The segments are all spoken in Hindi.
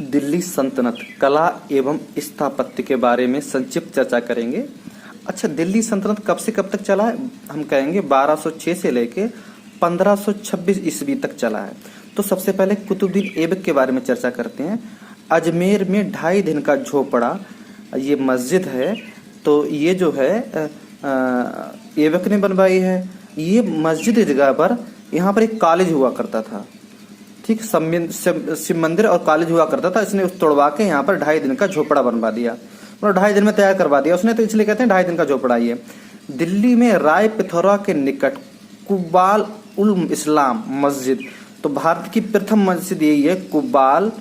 दिल्ली सल्तनत कला एवं स्थापत्य के बारे में संक्षिप्त चर्चा करेंगे। अच्छा, दिल्ली सल्तनत कब से कब तक चला है? हम कहेंगे 1206 से लेके 1526 ईस्वी तक चला है। तो सबसे पहले कुतुबुद्दीन ऐबक के बारे में चर्चा करते हैं। अजमेर में 2.5 दिन का झोपड़ा ये मस्जिद है, तो ये जो है ऐबक ने बनवाई है। ये मस्जिद जगह पर यहाँ पर एक कॉलेज हुआ करता था, ठीक, शिव मंदिर और कॉलेज हुआ करता था। इसने उस तोड़वा के यहाँ पर 2.5 दिन का झोपड़ा बनवा दिया, मतलब 2.5 दिन में तैयार करवा दिया उसने, तो इसलिए कहते हैं 2.5 दिन का झोपड़ा। ये दिल्ली में राय पिथौरा के निकट कुब्बाल उल इस्लाम मस्जिद, तो भारत की प्रथम मस्जिद यही है, कुब्बाल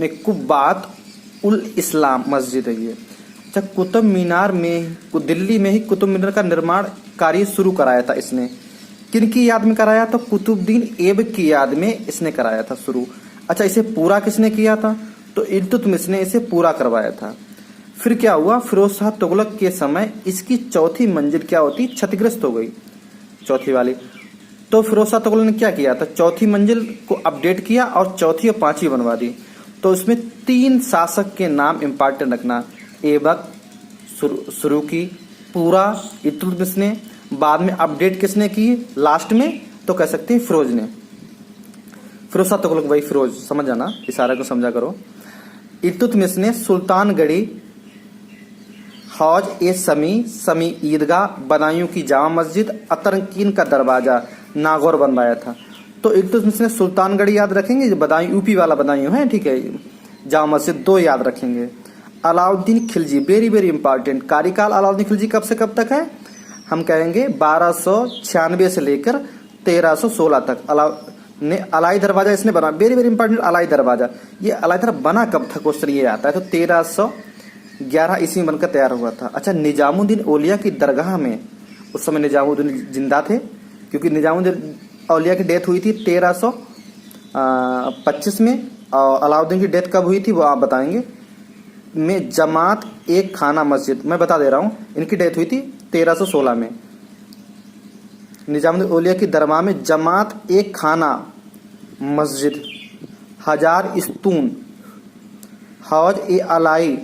में कुब्बात उल इस्लाम मस्जिद है ये। अच्छा, कुतुब मीनार में, दिल्ली में ही कुतुब मीनार का निर्माण कार्य शुरू कराया था इसने। किनकी याद में कराया था? कुतुबुद्दीन ऐबक की याद में इसने कराया था शुरू। अच्छा, इसे पूरा किसने किया था? तो इल्तुतमिश ने इसे पूरा करवाया था। फिर क्या हुआ? फिरोज शाह तुगलक के समय इसकी चौथी मंजिल क्या होती, क्षतिग्रस्त हो गई, चौथी वाली। तो फिरोज शाह तुगलक ने क्या किया था? चौथी मंजिल को अपडेट किया और चौथी और पांचवी बनवा दी। तो इसमें 3 शासक के नाम इंपॉर्टेंट रखना, ऐबक शुरू की, पूरा इल्तुतमिश ने, बाद में अपडेट किसने की लास्ट में? तो कह सकते हैं फिरोज ने, फिरोज शाह तुगलक, वही फिरोज, समझ जाना, इशारा को समझा करो। इल्तुतमिश ने सुल्तानगढ़ी, हौज ए समी ईदगाह, बदायूं की जामा मस्जिद, अतरकीन का दरवाजा, नागौर बनवाया था। तो इल्तुतमिश ने सुल्तानगढ़ी याद रखेंगे, बदायूं यूपी वाला बदायूं है, ठीक है, जामा मस्जिद 2 याद रखेंगे। Alauddin Khilji, very very important, कार्यकाल अलाउद्दीन खिलजी कब से कब तक है? हम कहेंगे 1296 से लेकर 1316 तक। ने अलाई दरवाजा इसने बना, वेरी वेरी इंपॉर्टेंट, अलाई दरवाजा। ये अलाई दरवाजा बना कब था, क्वेश्चन ये आता है। तो 1311 ईस्वी में बनकर तैयार हुआ था। अच्छा, निजामुद्दीन औलिया की दरगाह में, उस समय निजामुद्दीन जिंदा थे, क्योंकि निजामुद्दीन औलिया की डेथ हुई थी 1325 में, और अलाउद्दीन की डेथ कब हुई थी वो आप बताएंगे। में जमात एक खाना मस्जिद, मैं बता दे रहा हूँ, इनकी डेथ हुई थी 1316 में। निजामुद्दीन औलिया की दरगाह में जमात एक खाना मस्जिद, 1000 स्तून, हौज ए अलाई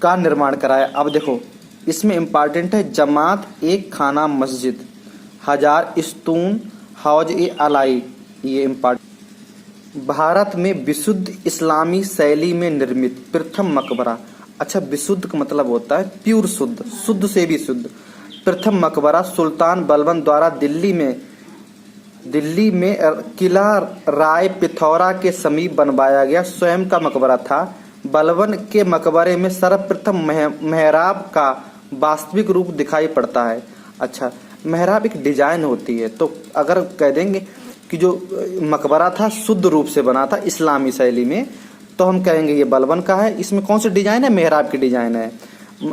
का निर्माण कराया। अब देखो इसमें इंपॉर्टेंट है, जमात एक खाना मस्जिद, 1000 स्तून, हौज ए अलाई, ये इंपॉर्टेंट। भारत में विशुद्ध इस्लामी शैली में निर्मित प्रथम मकबरा। अच्छा, विशुद्ध का मतलब होता है प्योर, शुद्ध, शुद्ध से भी शुद्ध। प्रथम मकबरा सुल्तान बलबन द्वारा दिल्ली में किला राय पिथौरा के समीप बनवाया गया स्वयं का मकबरा था। बलबन के मकबरे में सर्वप्रथम मेहराब का वास्तविक रूप दिखाई पड़ता है। अच्छा, मेहराब एक डिजाइन होती है, तो अगर कह देंगे कि जो मकबरा था शुद्ध रूप से बना था इस्लामी शैली में, तो हम कहेंगे ये बलबन का है। इसमें कौन सा डिजाइन है? मेहराब की डिजाइन है।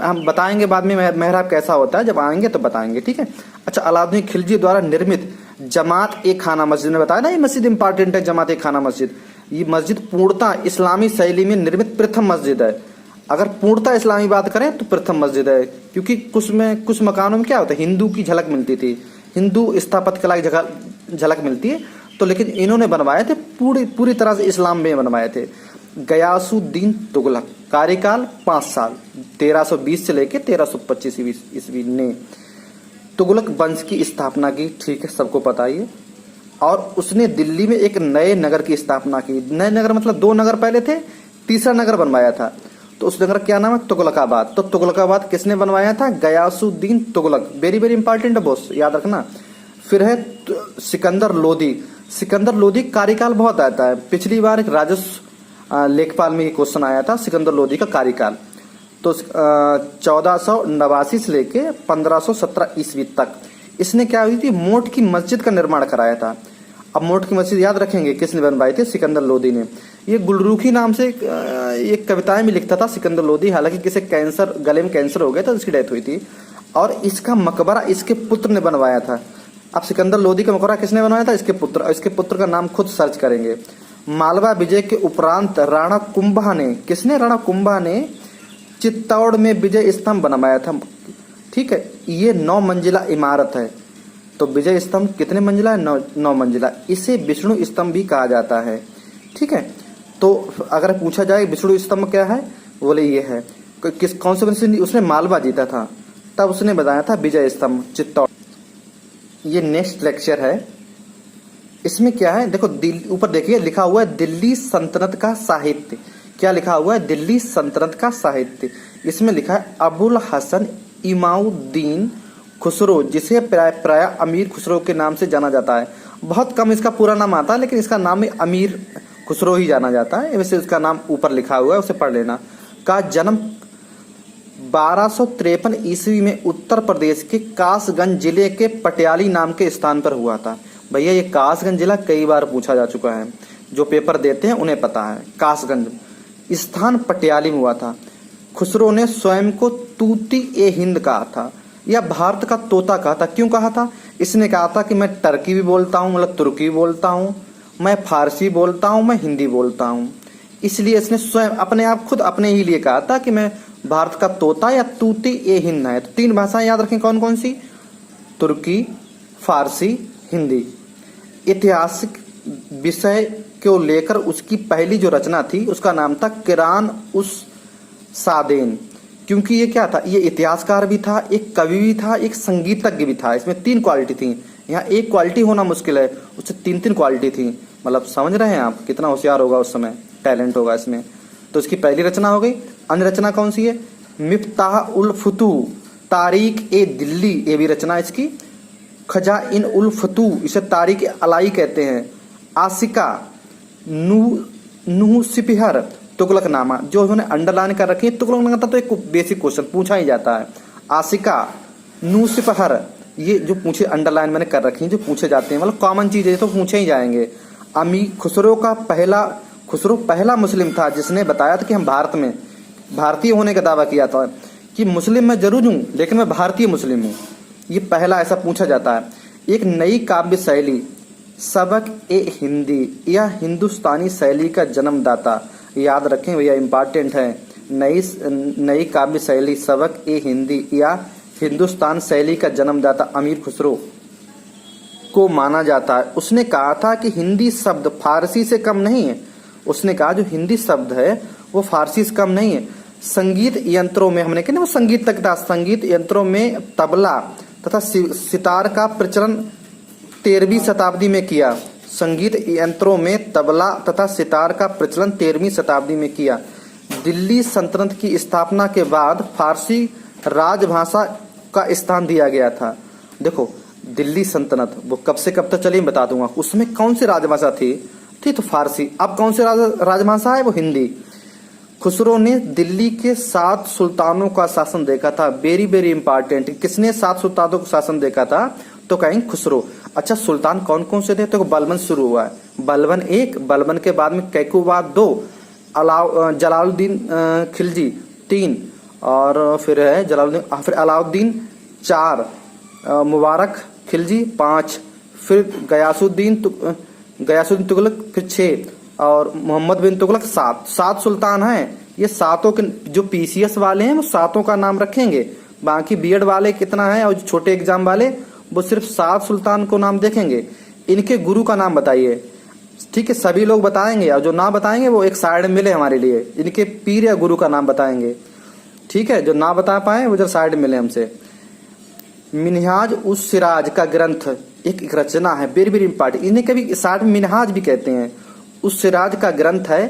हम बताएंगे बाद में मेहराब कैसा होता है, जब आएंगे तो बताएंगे, ठीक है। अच्छा, अलाउद्दीन खिलजी द्वारा निर्मित जमात ए खाना मस्जिद में बताया ना, ये मस्जिद इंपॉर्टेंट है, जमात ए खाना मस्जिद। ये मस्जिद पूर्णतः इस्लामी शैली में निर्मित प्रथम मस्जिद है। अगर पूर्णतः इस्लामी बात करें तो प्रथम मस्जिद है, क्योंकि कुछ मकानों में क्या होता है, हिंदू की झलक मिलती थी, हिंदू स्थापत्य कला की झलक मिलती है, तो लेकिन इन्होंने बनवाए थे पूरी तरह से इस्लाम में बनवाए थे। गयासुद्दीन तुगलक, कार्यकाल 5 साल, 1320 से लेकर 1325 ईस्वी ने तुगलक वंश की स्थापना की, ठीक है, सबको पता ही है। और उसने दिल्ली में एक नए नगर की स्थापना की। नए नगर मतलब 2 नगर पहले थे, तीसरा नगर बनवाया था, तो उस नगर का क्या नाम है? तुगलकाबाद। तो तुगलकाबाद किसने बनवाया था? Ghiyasuddin Tughlaq, very very important है बॉस, याद रखना। फिर है सिकंदर लोदी। सिकंदर लोदी कार्यकाल बहुत आता है, पिछली बार एक राजस्व लेखपाल में क्वेश्चन आया था सिकंदर लोदी का कार्यकाल। तो 1489 से लेके 1517 ईस्वी तक इसने क्या हुई थी, मोट की मस्जिद का निर्माण कराया था। अब मोट की मस्जिद याद रखेंगे किसने बनवाई थी? सिकंदर लोदी ने। ये गुलरूखी नाम से एक कविताएं भी लिखता था सिकंदर लोदी, हालांकि किसी कैंसर, गले में कैंसर हो गया था, इसकी डेथ हुई थी। और इसका मकबरा इसके पुत्र ने बनवाया था। अब सिकंदर लोदी का मकबरा किसने बनवाया था? इसके पुत्र, और इसके पुत्र का नाम खुद सर्च करेंगे। मालवा विजय के उपरांत राणा कुंभा ने, किसने? राणा कुंभा ने चित्तौड़ में विजय स्तंभ बनवाया था, ठीक है। ये 9 मंजिला इमारत है। तो विजय स्तंभ कितने मंजिला है? 9 मंजिला। इसे विष्णु स्तंभ भी कहा जाता है, ठीक है। तो अगर पूछा जाए विष्णु स्तंभ क्या है, बोले ये है। कौन से उसने मालवा जीता था, तब उसने बताया था विजय स्तंभ चित्तौड़। ये नेक्स्ट लेक्चर है। इसमें क्या है देखो, ऊपर देखिए लिखा हुआ है दिल्ली सल्तनत का साहित्य। क्या लिखा हुआ है? दिल्ली सल्तनत का साहित्य। इसमें लिखा है अबुल हसन इमाउद्दीन खुसरो, जिसे प्राय अमीर खुसरो के नाम से जाना जाता है। बहुत कम इसका पूरा नाम आता है, लेकिन इसका नाम अमीर खुसरो ही जाना जाता है। वैसे उसका नाम ऊपर लिखा हुआ है, उसे पढ़ लेना। का जन्म 1253 ईस्वी में उत्तर प्रदेश के कासगंज जिले के पटियाली नाम के स्थान पर हुआ था। भैया ये कासगंज जिला कई बार पूछा जा चुका है, जो पेपर देते हैं उन्हें पता है। कासगंज स्थान पटियाली में हुआ था। खुसरो ने स्वयं को तूती ए हिंद कहा था, या भारत का तोता कहा था। क्यों कहा था? इसने कहा था कि मैं टर्की भी बोलता हूँ, मतलब तुर्की भी बोलता हूँ, मैं फारसी बोलता हूँ, मैं हिंदी बोलता हूँ। इसलिए इसने स्वयं अपने आप खुद अपने ही लिए कहा था कि मैं भारत का तोता या तूती ए हिंद है। तो 3 भाषाएं याद रखें, कौन कौन सी? तुर्की, फारसी, हिंदी। ऐतिहासिक विषय को लेकर उसकी पहली जो रचना थी उसका नाम था किरान उस सादेन। क्योंकि ये क्या था? ये इतिहासकार भी था, एक कवि भी था, एक संगीतज्ञ भी था। इसमें 3 क्वालिटी थी। यहाँ एक क्वालिटी होना मुश्किल है, उससे 3 क्वालिटी थी। मतलब समझ रहे हैं आप कितना होशियार होगा उस समय, टैलेंट होगा इसमें। तो इसकी पहली रचना हो गई। अन्य रचना कौन सी है? मिफ्ताह उल फुतू तारीख ए दिल्ली, ये भी रचना इसकी। खजा इन उल फतू, इसे तारीख अलाई कहते हैं। आसिका नूह सिपहर तुगलकनामा, जो उन्होंने अंडरलाइन कर रखी है। तुगलकनामा तो एक बेसिक क्वेश्चन पूछा ही जाता है। आसिका नूह सिपहर, ये जो पूछे अंडरलाइन मैंने कर रखी है, जो पूछे जाते हैं, मतलब कॉमन चीज है तो पूछे ही जाएंगे। खुसरो पहला मुस्लिम था जिसने बताया था कि हम भारत में भारतीय होने का दावा किया था कि मुस्लिम मैं जरूर हूं, लेकिन मैं भारतीय मुस्लिम हूं। ये पहला ऐसा पूछा जाता है। एक नई काव्य शैली सबक ए हिंदी या हिंदुस्तानी शैली का जन्मदाता, याद रखें भैया इंपॉर्टेंट है। नई काव्य शैली सबक ए हिंदी या हिंदुस्तान शैली का जन्मदाता अमीर खुसरो को माना जाता है। उसने कहा था कि हिंदी शब्द फारसी से कम नहीं है। उसने कहा जो हिंदी शब्द है वो फारसी से कम नहीं है। संगीत यंत्रों में, हमने कहा वो संगीत तक था, संगीत यंत्रों में तबला तथा सितार का प्रचलन 13वीं शताब्दी में किया। संगीत यंत्रों में तबला तथा सितार का प्रचलन 13वीं शताब्दी में किया। दिल्ली सल्तनत की स्थापना के बाद फारसी राजभाषा का स्थान दिया गया था। देखो दिल्ली सल्तनत वो कब से कब तक चली बता दूंगा। उसमें कौन सी राजभाषा थी तो फारसी। अब कौन सी राजभाषा है? वो हिंदी। खुसरो ने दिल्ली के 7 सुल्तानों का शासन देखा था। Very very important. किसने 7 सुल्तानों का शासन देखा था? तो कहेंगे खुसरो। अच्छा सुल्तान कौन कौन से थे? तो बलबन शुरू हुआ है। बलबन 1, बलबन के बाद में कैकुबाद 2, जलालुद्दीन खिलजी 3, और फिर है जलालुद्दीन, फिर अलाउद्दीन 4, मुबारक खिलजी 5, फिर गयासुद्दीन तुगलक फिर 6, और मोहम्मद बिन तुगलक 7 सुल्तान हैं। ये 7 के जो पीसीएस वाले हैं वो 7 का नाम रखेंगे। बाकी बीएड वाले कितना है और जो छोटे एग्जाम वाले वो सिर्फ 7 सुल्तान को नाम देखेंगे। इनके गुरु का नाम बताइए। ठीक है, सभी लोग बताएंगे और जो ना बताएंगे वो एक साइड मिले हमारे लिए। इनके पीर या गुरु का नाम बताएंगे। ठीक है, जो ना बता पाए वो जब साइड मिले हमसे। मिनहाज उस सिराज का ग्रंथ एक रचना है, वेरी वेरी इंपॉर्टेंट। इन्हें कभी साइड में मिनहाज भी कहते हैं। उस सिराज का ग्रंथ है।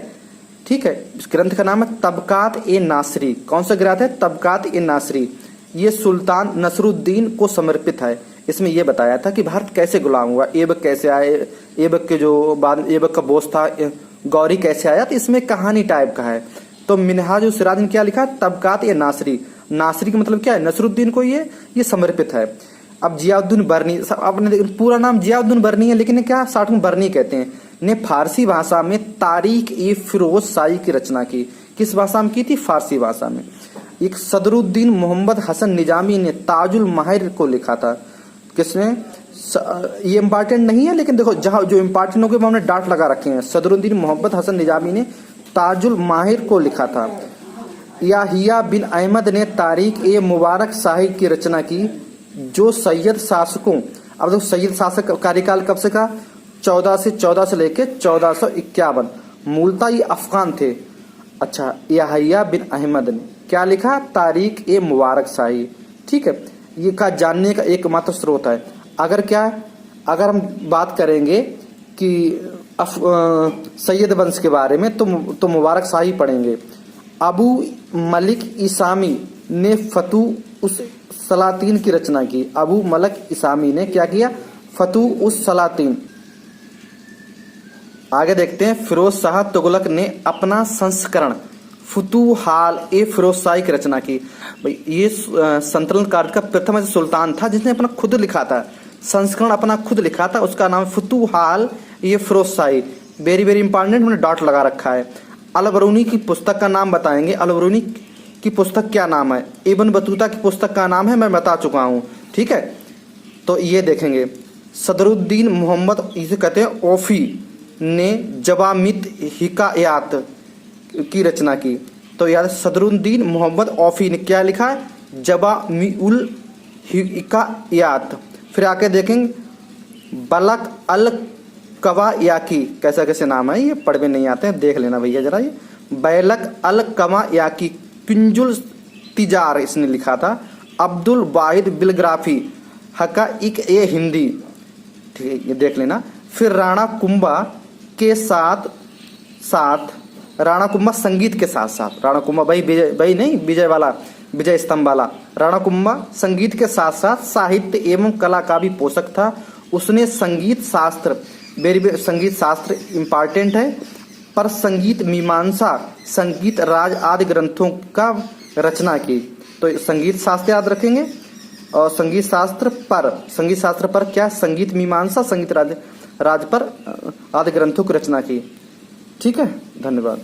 ठीक है, इस ग्रंथ का नाम है तबकात ए नासरी। कौन सा ग्रंथ है? तबकात ए नासरी। ये सुल्तान नसरुद्दीन को समर्पित है। इसमें यह बताया था कि भारत कैसे गुलाम हुआ, ऐबक कैसे आए, ऐबक के जो बाद ऐबक का बोस था गौरी कैसे आया। तो इसमें कहानी टाइप का है। तो मिनहाज उस सिराज ने क्या लिखा? तबकात ए नासरी। नासरी का मतलब क्या है? नसरुद्दीन को ये समर्पित है। अब जियाउद्दीन बर्नी, अपने पूरा नाम जियाउद्दीन बर्नी है, लेकिन क्या साठ में बर्नी कहते हैं, ने फारसी भाषा में तारीख ए फिरोज शाही की रचना की। किस भाषा में की थी? फारसी भाषा में। एक सदरुद्दीन मोहम्मद हसन निजामी ने ताजुल माहिर को लिखा था। किसने? ये इंपॉर्टेंट नहीं है, लेकिन देखो जहां जो इंपॉर्टेंट हो गए हमने डाट लगा रखे हैं। सदरुद्दीन मोहम्मद हसन निजामी ने ताजुल माहिर को लिखा था। याहिया बिन अहमद ने तारीख ए मुबारक शाही की रचना की, जो सैयद शासकों, अब देखो सैयद शासक कार्यकाल कब से का? 14 से लेके 1451। मूलतः ये अफगान थे। अच्छा, याहिया बिन अहमद ने क्या लिखा? तारीख ए मुबारक शाही। ठीक है, ये का जानने का एकमात्र स्रोत है। अगर क्या है, अगर हम बात करेंगे कि सैयद वंश के बारे में तो मुबारक शाही पढ़ेंगे। अबू मलिक इसामी ने फतू उस सलातीन की रचना की। अबू मलिक इसामी ने क्या किया? फतू उस सलातीन। आगे देखते हैं, फिरोज शाह तुगलक ने अपना संस्करण फुतूहाल ए फिरोज शाही की रचना की। भाई ये संतुलन काल का प्रथम सुल्तान था जिसने अपना खुद लिखा था, संस्करण अपना खुद लिखा था, उसका नाम फुतूहाल ये फिरोज शाही। वेरी वेरी इंपॉर्टेंट, हमने डॉट लगा रखा है। अलबरूनी की पुस्तक का नाम बताएंगे। अलबरूनी की पुस्तक क्या नाम है? इब्न बतूता की पुस्तक का नाम है, मैं बता चुका हूँ। ठीक है, तो ये देखेंगे। सदरुद्दीन मोहम्मद, इसे कहते हैं ओफी, ने जवामित हिकायात की रचना की। तो यार सदरुद्दीन मोहम्मद ओफी ने क्या लिखा है? जवामिउल हिकायात। फिर आके देखेंगे बलक अल कवायाकी, कैसा कैसे नाम है, ये पढ़ में नहीं आते हैं, देख लेना भैया जरा। ये बैलक अल कवायाकी कुंजुल तिजार इसने लिखा था। अब्दुल वाहिद बिलग्राफी हकाइक ए हिंदी, ठीक है, ये देख लेना। फिर राणा कुंभा के साथ साथ, राणा कुंभा संगीत के साथ साथ, राणा कुंभा भाई नहीं विजय वाला, विजय स्तंभ वाला। राणा कुंभा संगीत के साथ साथ साहित्य एवं कला का भी पोषक था। उसने संगीत शास्त्र, संगीत शास्त्र इम्पॉर्टेंट है, पर संगीत मीमांसा, संगीत राज आदि ग्रंथों का रचना की। तो संगीत शास्त्र याद रखेंगे। और संगीत शास्त्र पर क्या? संगीत मीमांसा, संगीत राज पर आदि ग्रंथों की रचना की। ठीक है, धन्यवाद।